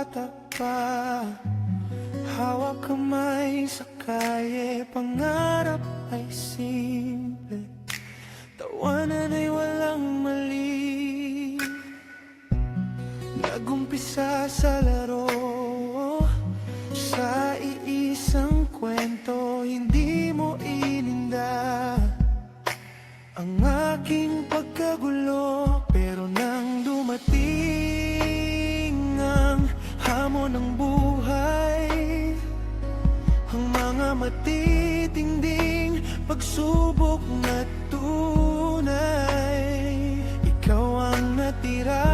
bata pa, hawak kamay sa kalye, pangarap ay simple, tawanan ay walang mali. Nagumpisa sa laro, sa iisang kwento, hindi mo ininda ang aking pagkagulo. Pero nang dumating ang hamon ng buhay, ang mga matitinding pagsubok na tunay, ikaw ang natira,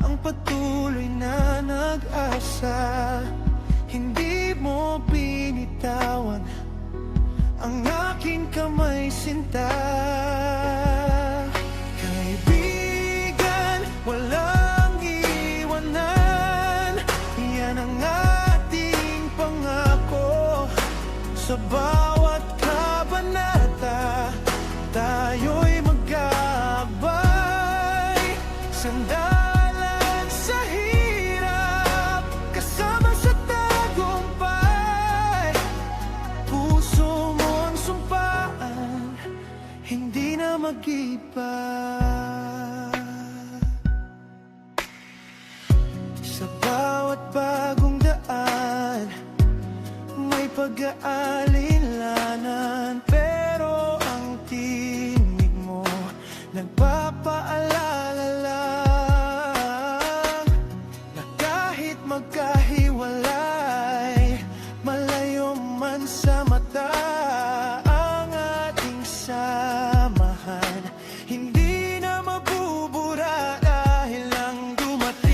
ang patuloy na nag-asa. Hindi mo binitawan ang aking kamay, sinta. Kaibigan, walang iwanan, yan ang ating pangako. Sa bawat kabanata, tayo'y magkabay. Sandalan sa hirap, kasama sa tagumpay. Puso mo ang sumpaan, hindi na mag-iba. Sa bawat bagong daan, may pag-aalinlanan, pero ang tinig mo nagpapaalala lang na kahit magkahiwalay, malayo man sa mata ang ating samahan, hindi na mabubura dahil lang dumating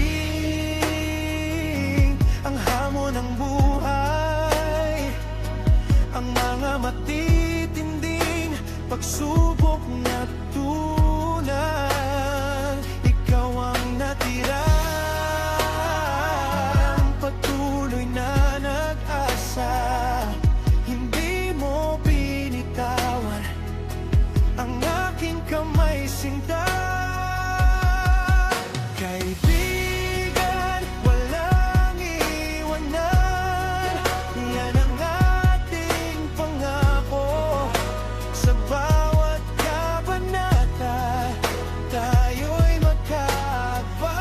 ang hamon ng buhay, ang mga matitinding pagsubok na tunay. Ikaw ang natira, ang patuloy na nag-asa. Hindi mo binitawan ang aking kamay, sinta. Kaibigan, walang iwanan, yan ang ating pangako. Sa bawat kabanata, tayo'y magkabay.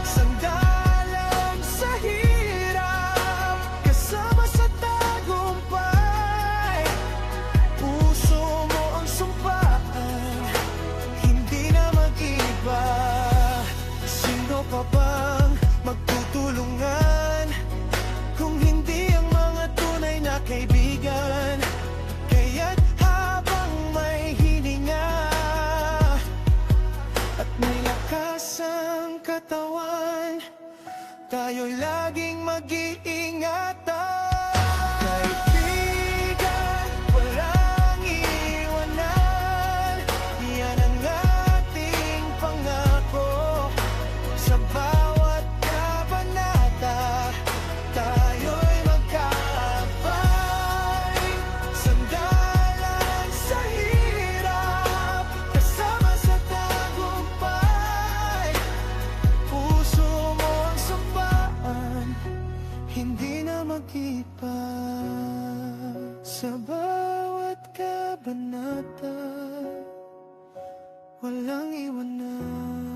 Sandalan sa hirap, kasama sa tagumpay. Puso mo ang sumpaan, hindi na mag-iba. Sino pa bang magtutulungan kung hindi ang mga tunay na kaibigan? Kaya't habang may hininga at may lakas ang katawan, tayo'y laging mag-iingatan. Kaibigan, walang iwanan, yan ang ating pangako. Sa bawat kabanata, tayo'y magkabay. Sandalan sa hirap, kasama sa tagumpay. Puso mo ang sumpaan, hindi na mag-iba. Sa bawat kabanata, walang iwanan.